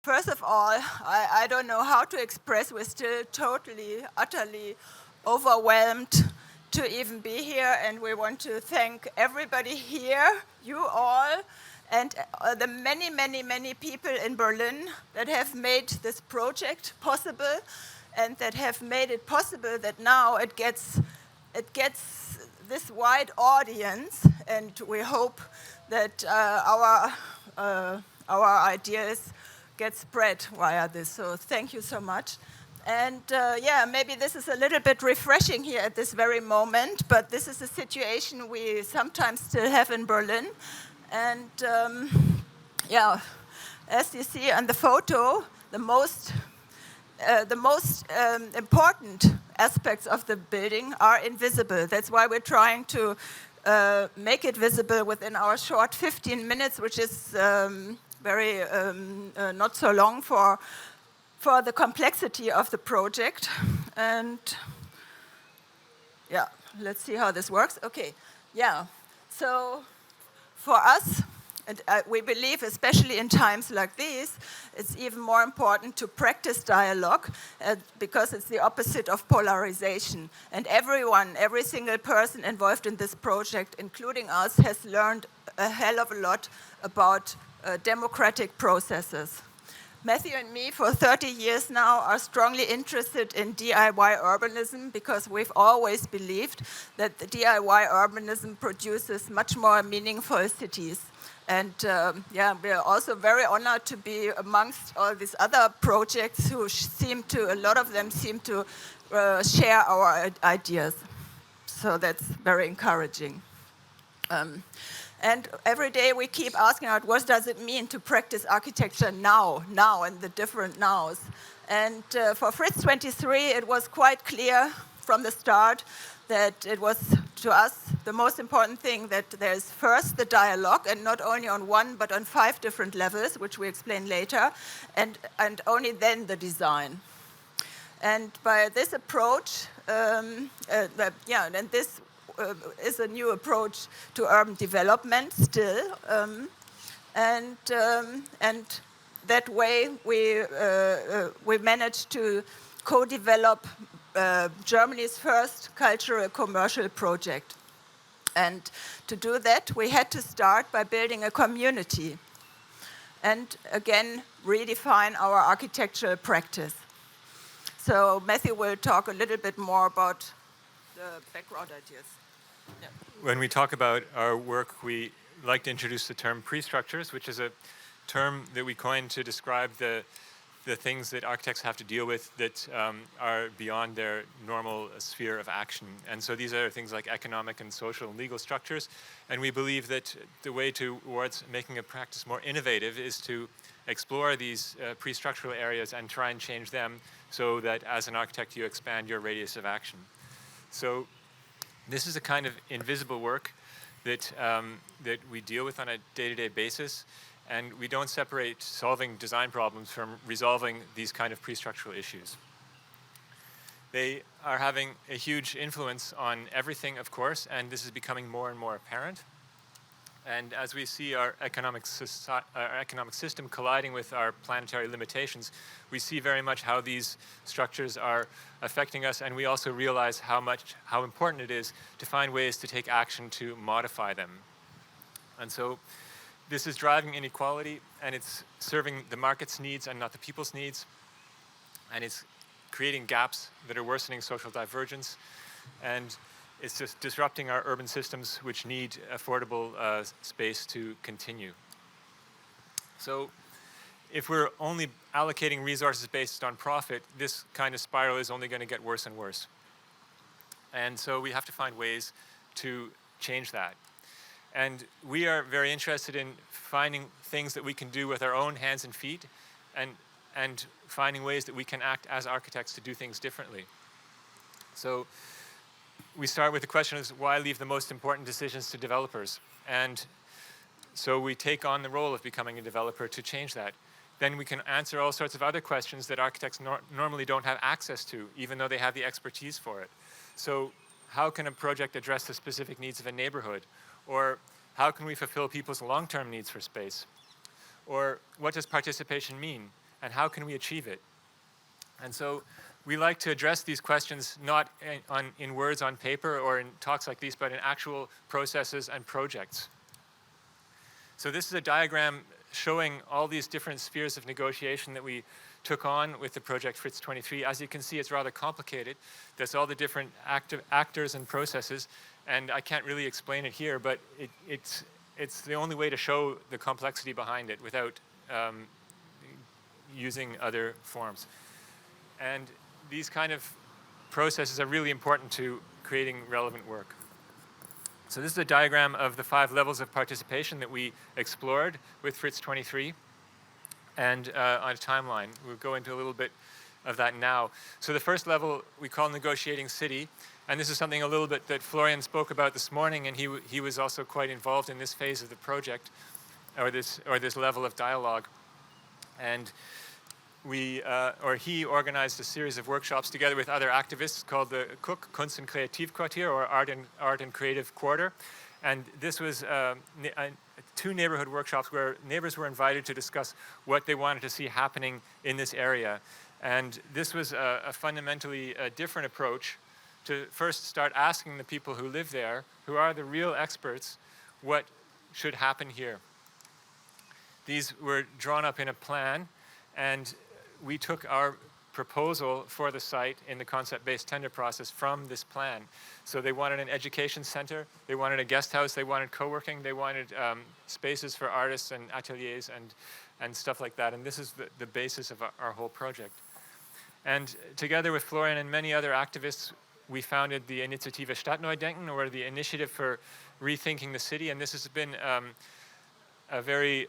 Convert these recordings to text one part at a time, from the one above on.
First of all, I don't know how to express. We're still totally, utterly overwhelmed to even be here, and we want to thank everybody here, you all, and the many, many, many people in Berlin that have made this project possible, and that have made it possible that now it gets this wide audience, and we hope that our ideas get spread via this. So thank you so much. And yeah, maybe this is a little bit refreshing here at this very moment, but this is a situation we sometimes still have in Berlin. And yeah, as you see on the photo, the most important aspects of the building are invisible. That's why we're trying to make it visible within our short 15 minutes, which is very not so long for the complexity of the project. And yeah, let's see how this works. Okay, yeah. So for us, and we believe, especially in times like these, it's even more important to practice dialogue because it's the opposite of polarization. And everyone, every single person involved in this project, including us, has learned a hell of a lot about democratic processes. Matthew and me, for 30 years now, are strongly interested in DIY urbanism because we've always believed that the DIY urbanism produces much more meaningful cities. And yeah, we're also very honored to be amongst all these other projects who a lot of them seem to share our ideas. So that's very encouraging. And every day we keep asking out, what does it mean to practice architecture now, and the different nows? And for Frizz23, it was quite clear from the start that it was, to us, the most important thing that there's first the dialogue, and not only on one, but on 5 different levels, which we explain later, and only then the design. And by this approach, yeah, and this is a new approach to urban development still, and that way we managed to co-develop Germany's first cultural commercial project. And to do that, we had to start by building a community and again redefine our architectural practice. So Matthew will talk a little bit more about the background ideas. Yeah. When we talk about our work, we like to introduce the term pre-structures, which is a term that we coined to describe the things that architects have to deal with that are beyond their normal sphere of action. And so these are things like economic and social and legal structures. And we believe that the way towards making a practice more innovative is to explore these pre-structural areas and try and change them so that as an architect you expand your radius of action. So this is a kind of invisible work that we deal with on a day-to-day basis, and we don't separate solving design problems from resolving these kind of pre-structural issues. They are having a huge influence on everything, of course, and this is becoming more and more apparent. And as we see our economic system colliding with our planetary limitations, we see very much how these structures are affecting us, and we also realize how important it is to find ways to take action to modify them. And so this is driving inequality, and it's serving the market's needs and not the people's needs, and it's creating gaps that are worsening social divergence, and it's just disrupting our urban systems, which need affordable space to continue. So if we're only allocating resources based on profit, this kind of spiral is only going to get worse and worse. And so we have to find ways to change that. And we are very interested in finding things that we can do with our own hands and feet, and finding ways that we can act as architects to do things differently. So we start with the question of why leave the most important decisions to developers? And so we take on the role of becoming a developer to change that. Then we can answer all sorts of other questions that architects normally don't have access to, even though they have the expertise for it. So how can a project address the specific needs of a neighborhood? Or how can we fulfill people's long-term needs for space? Or what does participation mean? and how can we achieve it? And so we like to address these questions not in words on paper or in talks like these, but in actual processes and projects. So this is a diagram showing all these different spheres of negotiation that we took on with the project Frizz23. As you can see, it's rather complicated. There's all the different actors and processes, and I can't really explain it here, but it's the only way to show the complexity behind it without using other forms. And these kind of processes are really important to creating relevant work. So this is a diagram of the 5 levels of participation that we explored with Frizz23 and on a timeline. We'll go into a little bit of that now. So the first level we call negotiating city, and this is something a little bit that Florian spoke about this morning, and he was also quite involved in this phase of the project, or this level of dialogue. And he organized a series of workshops together with other activists called the Cook Kunst- und Kreativquartier, or Art and Creative Quarter. And this was 2 neighborhood workshops where neighbors were invited to discuss what they wanted to see happening in this area. And this was a fundamentally different approach to first start asking the people who live there, who are the real experts, what should happen here. These were drawn up in a plan, and we took our proposal for the site in the concept-based tender process from this plan. So they wanted an education center, they wanted a guest house, they wanted co-working, they wanted spaces for artists and ateliers and stuff like that. And this is the basis of our whole project. And together with Florian and many other activists, we founded the Initiative Stadt Neudenken, or the Initiative for Rethinking the City. And this has been a very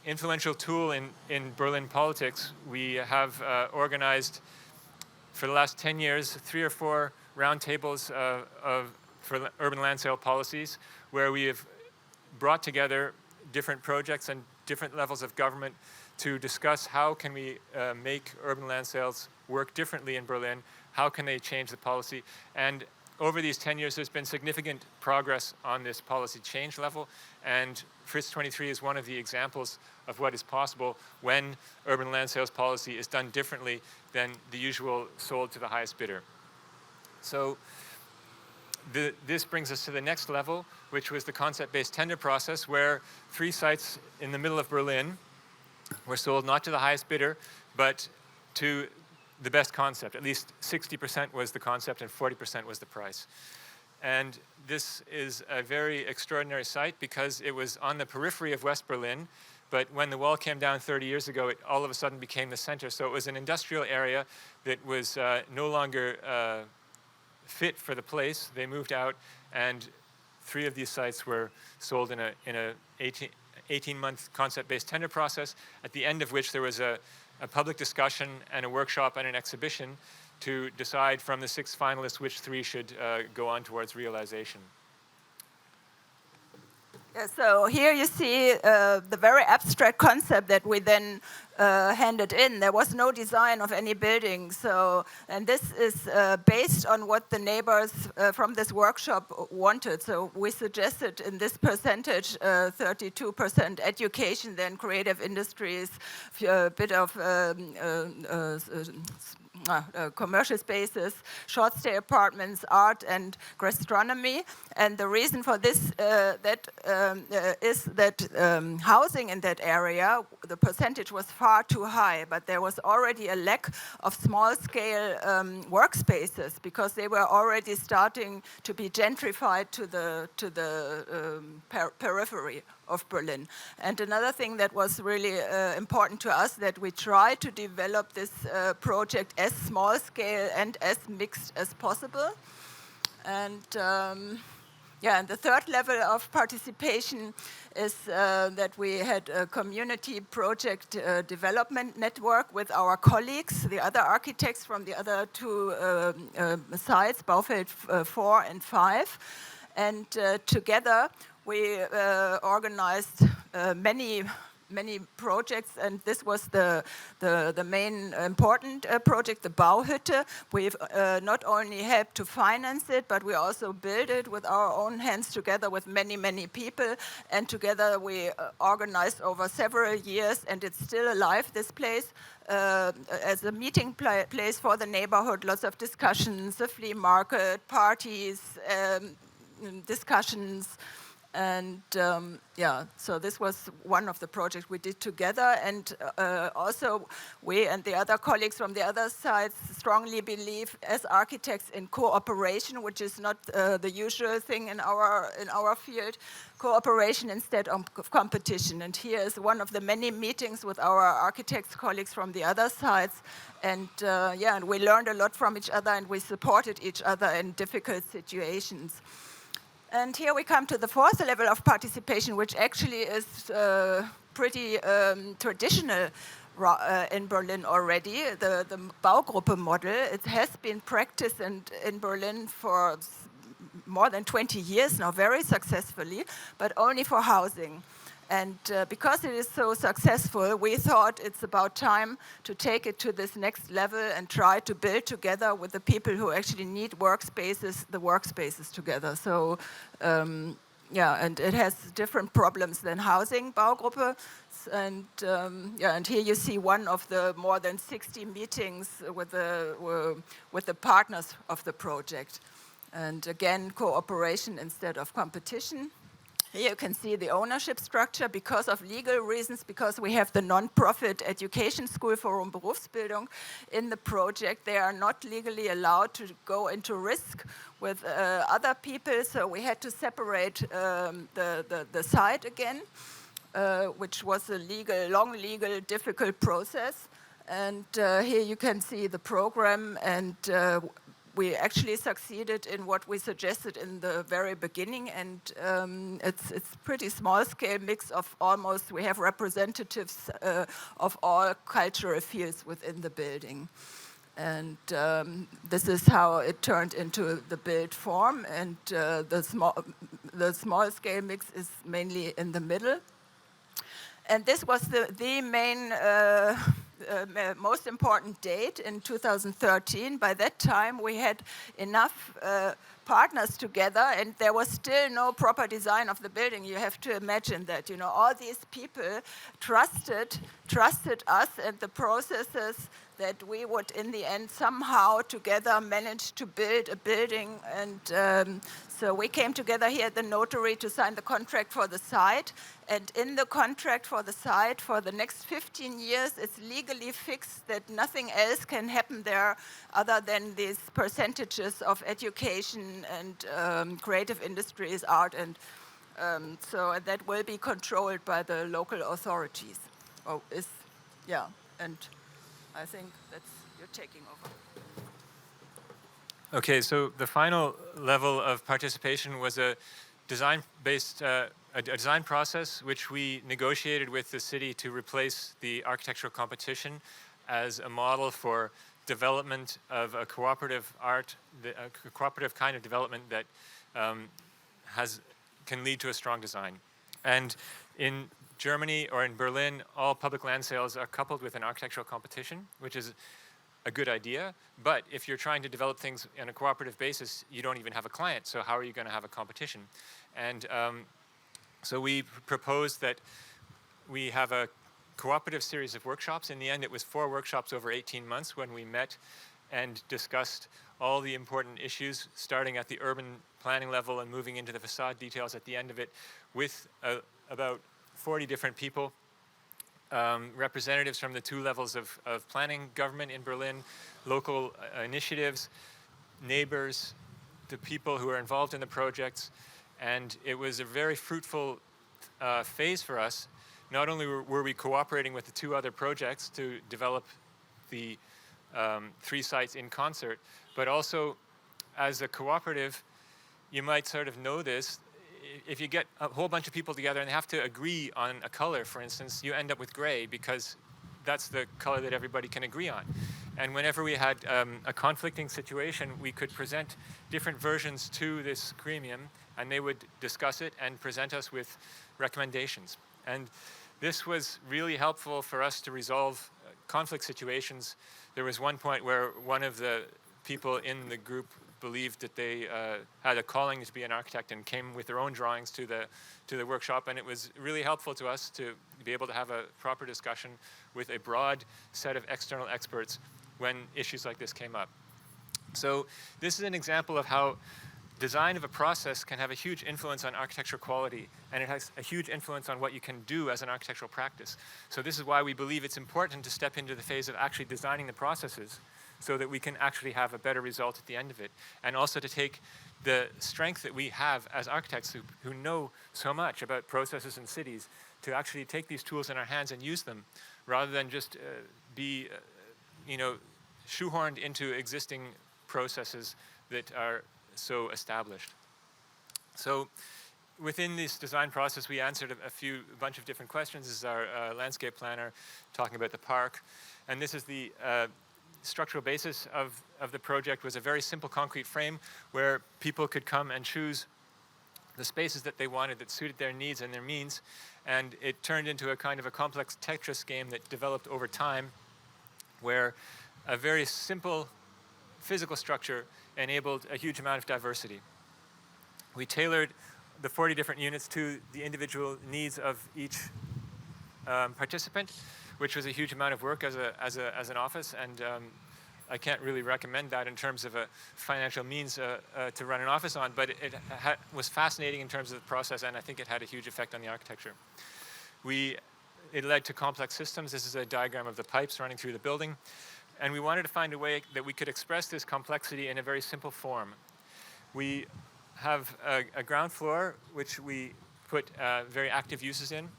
influential tool in Berlin politics. We have organized for the last 10 years 3 or 4 roundtables for urban land sale policies, where we have brought together different projects and different levels of government to discuss how can we make urban land sales work differently in Berlin, how can they change the policy. And over these 10 years, there's been significant progress on this policy change level, and Frizz23 is one of the examples of what is possible when urban land sales policy is done differently than the usual sold to the highest bidder. So this brings us to the next level, which was the concept-based tender process, where 3 sites in the middle of Berlin were sold not to the highest bidder, but to the best concept. At least 60% was the concept and 40% was the price. And this is a very extraordinary site because it was on the periphery of West Berlin, but when the wall came down 30 years ago, it all of a sudden became the center. So it was an industrial area that was no longer fit for the place. They moved out, and 3 of these sites were sold in a 18-month concept-based tender process, at the end of which there was a public discussion and a workshop and an exhibition to decide from the 6 finalists which 3 should go on towards realization. Yeah, so here you see the very abstract concept that we then handed in. There was no design of any building. So, and this is based on what the neighbors from this workshop wanted. So we suggested in this percentage 32% education, then creative industries, a bit of commercial spaces, short stay apartments, art and gastronomy. And the reason for this is that housing in that area, the percentage was far too high, but there was already a lack of small-scale workspaces because they were already starting to be gentrified to the periphery of Berlin. And another thing that was really important to us, that we tried to develop this project as small scale and as mixed as possible. And and the third level of participation is that we had a community project development network with our colleagues, the other architects from the other 2 sites, Baufeld 4 and 5. And together we organized many many projects, and this was the main important project, the Baugruppe. We've not only helped to finance it, but we also built it with our own hands together with many people, and together we organized over several years, and it's still alive, this place, as a meeting place for the neighborhood, lots of discussions, a flea market, parties, discussions, and so this was one of the projects we did together, and also we and the other colleagues from the other sides strongly believe as architects in cooperation, which is not the usual thing in our field, cooperation instead of competition. And here is one of the many meetings with our architects colleagues from the other sides, and and we learned a lot from each other, and we supported each other in difficult situations. And here we come to the fourth level of participation, which actually is pretty traditional in Berlin already, the Baugruppe model. It has been practiced in Berlin for more than 20 years now, very successfully, but only for housing. And because it is so successful, we thought it's about time to take it to this next level and try to build together with the people who actually need workspaces, the workspaces together. So, and it has different problems than housing, Baugruppe. And and here you see one of the more than 60 meetings with the partners of the project. And again, cooperation instead of competition. Here you can see the ownership structure because of legal reasons, because we have the non-profit education school for Berufsbildung in the project. They are not legally allowed to go into risk with other people, so we had to separate the site again, which was a long legal, difficult process. And here you can see the program, and we actually succeeded in what we suggested in the very beginning, and it's pretty small-scale mix of almost, we have representatives of all cultural fields within the building. And this is how it turned into the built form, and the small-scale mix is mainly in the middle. And this was the main most important date in 2013. By that time, we had enough partners together, and there was still no proper design of the building. You have to imagine that, you know, all these people trusted us and the processes that we would, in the end, somehow together manage to build a building. And so we came together here at the notary to sign the contract for the site. And in the contract for the site, for the next 15 years, it's legally fixed that nothing else can happen there other than these percentages of education and creative industries, art, and so that will be controlled by the local authorities. And I think you're taking over. Okay, so the final level of participation was a design-based, a design process which we negotiated with the city to replace the architectural competition as a model for development of a cooperative art, a cooperative kind of development that can lead to a strong design. And in Germany or in Berlin, all public land sales are coupled with an architectural competition, which is a good idea. But if you're trying to develop things on a cooperative basis, you don't even have a client. So how are you going to have a competition? And so we proposed that we have a cooperative series of workshops. In the end, it was 4 workshops over 18 months when we met and discussed all the important issues, starting at the urban planning level and moving into the facade details at the end of it, with about 40 different people, representatives from the 2 levels of planning government in Berlin, local initiatives, neighbors, the people who are involved in the projects. And it was a very fruitful phase for us. Not only were we cooperating with the 2 other projects to develop the 3 sites in concert, but also as a cooperative, you might sort of know this, if you get a whole bunch of people together and they have to agree on a color, for instance, you end up with gray because that's the color that everybody can agree on. And whenever we had a conflicting situation, we could present different versions to this gremium, and they would discuss it and present us with recommendations. And this was really helpful for us to resolve conflict situations. There was one point where one of the people in the group believed that they had a calling to be an architect and came with their own drawings to the workshop, and it was really helpful to us to be able to have a proper discussion with a broad set of external experts when issues like this came up. So this is an example of how design of a process can have a huge influence on architectural quality, and it has a huge influence on what you can do as an architectural practice. So this is why we believe it's important to step into the phase of actually designing the processes so that we can actually have a better result at the end of it, and also to take the strength that we have as architects who know so much about processes and cities, to actually take these tools in our hands and use them, rather than just be shoehorned into existing processes that are so established. So within this design process, we answered a bunch of different questions. This is our landscape planner talking about the park. And this is the structural basis of the project. Was a very simple concrete frame where people could come and choose the spaces that they wanted that suited their needs and their means. And it turned into a kind of a complex Tetris game that developed over time, where a very simple physical structure enabled a huge amount of diversity. We tailored the 40 different units to the individual needs of each participant, which was a huge amount of work as an office, and I can't really recommend that in terms of a financial means to run an office on, but it was fascinating in terms of the process, and I think it had a huge effect on the architecture. It led to complex systems. This is a diagram of the pipes running through the building. And we wanted to find a way that we could express this complexity in a very simple form. We have a ground floor, which we put very active uses in.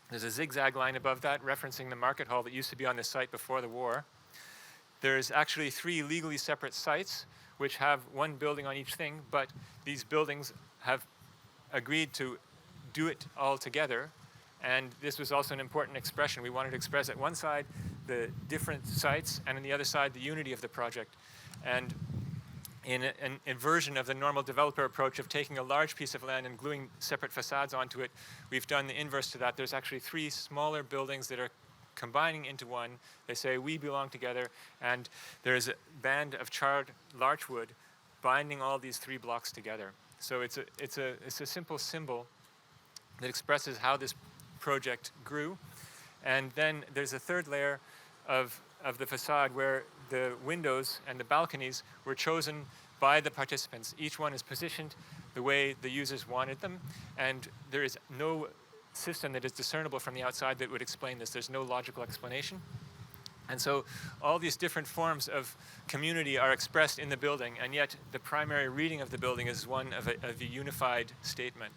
There's a zigzag line above that referencing the market hall that used to be on this site before the war. There's actually 3 legally separate sites, which have one building on each thing, but these buildings have agreed to do it all together. And this was also an important expression. We wanted to express at one side the different sites, and on the other side the unity of the project. And in a version of the normal developer approach of taking a large piece of land and gluing separate facades onto it, we've done the inverse to that. There's actually 3 smaller buildings that are combining into one. They say we belong together, and there's a band of charred larch wood binding all these 3 blocks together. So it's a simple symbol that expresses how this project grew. And then there's a third layer of the facade where the windows and the balconies were chosen by the participants. Each one is positioned the way the users wanted them, and there is no system that is discernible from the outside that would explain this. There's no logical explanation. And so all these different forms of community are expressed in the building, and yet the primary reading of the building is one of a unified statement.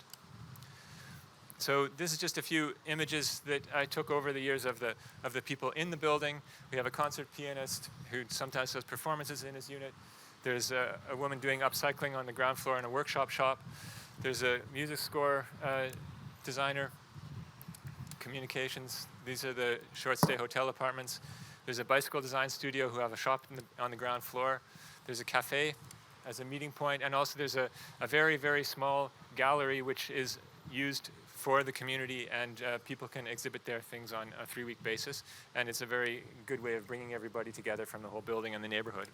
So this is just a few images that I took over the years of the people in the building. We have a concert pianist who sometimes does performances in his unit. There's a woman doing upcycling on the ground floor in a workshop shop. There's a music score designer, communications. These are the short stay hotel apartments. There's a bicycle design studio who have a shop on the ground floor. There's a cafe as a meeting point, and also there's a very, very small gallery which is used for the community, and people can exhibit their things on a 3-week basis, and it's a very good way of bringing everybody together from the whole building and the neighborhood.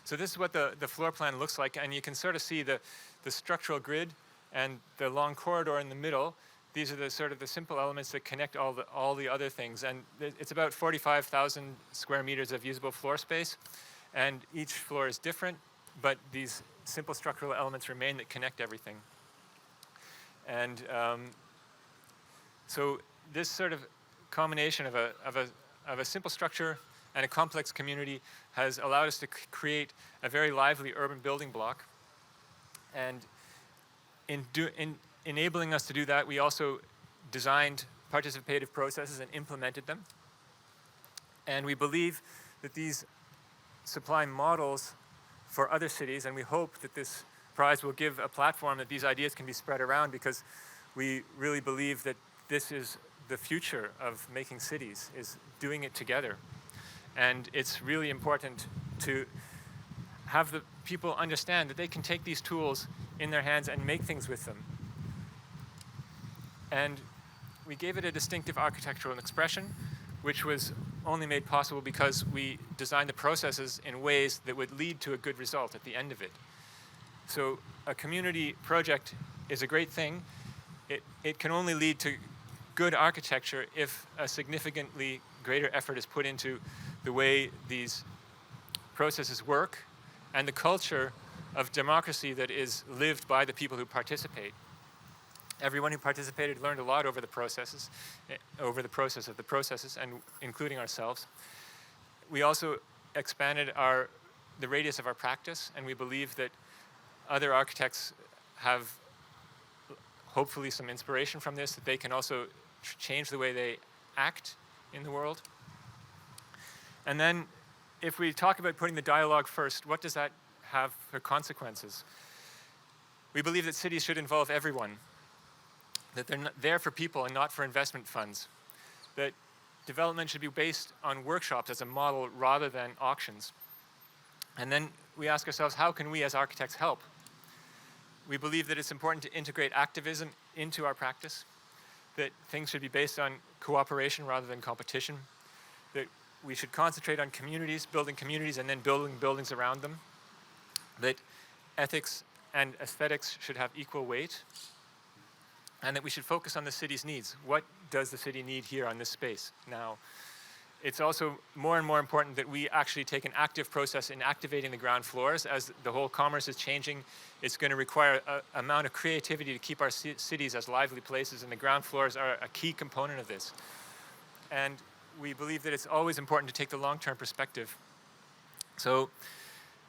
So this is what the floor plan looks like, and you can sort of see the structural grid and the long corridor in the middle. These are the sort of the simple elements that connect all the other things, and it's about 45,000 square meters of usable floor space, and each floor is different, but these simple structural elements remain that connect everything. And so this sort of combination of a simple structure and a complex community has allowed us to create a very lively urban building block. And in enabling us to do that, we also designed participative processes and implemented them. And we believe that these supply models for other cities, and we hope that this prize will give a platform that these ideas can be spread around, because we really believe that this is the future of making cities, is doing it together. And it's really important to have the people understand that they can take these tools in their hands and make things with them. And we gave it a distinctive architectural expression, which was only made possible because we designed the processes in ways that would lead to a good result at the end of it. So a community project is a great thing. It can only lead to good architecture if a significantly greater effort is put into the way these processes work and the culture of democracy that is lived by the people who participate. Everyone who participated learned a lot over the processes, over the process of the processes, and including ourselves. We also expanded the radius of our practice, and we believe that other architects have hopefully some inspiration from this, that they can also change the way they act in the world. And then if we talk about putting the dialogue first, what does that have for consequences? We believe that cities should involve everyone, that they're there for people and not for investment funds, that development should be based on workshops as a model rather than auctions. And then we ask ourselves, how can we as architects help? We believe that it's important to integrate activism into our practice, that things should be based on cooperation rather than competition, that we should concentrate on communities, building communities and then building buildings around them, that ethics and aesthetics should have equal weight, and that we should focus on the city's needs. What does the city need here on this space now? It's also more and more important that we actually take an active process in activating the ground floors. As the whole commerce is changing, it's going to require an amount of creativity to keep our cities as lively places, and the ground floors are a key component of this. And we believe that it's always important to take the long-term perspective. So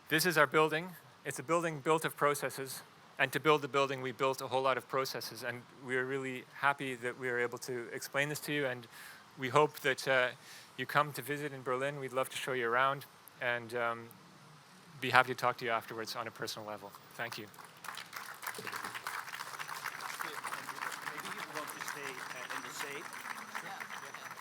this is our building. It's a building built of processes. And to build the building, we built a whole lot of processes. And we are really happy that we were able to explain this to you. And we hope that you come to visit in Berlin. We'd love to show you around and be happy to talk to you afterwards on a personal level. Thank you. Maybe you want to stay in the shade.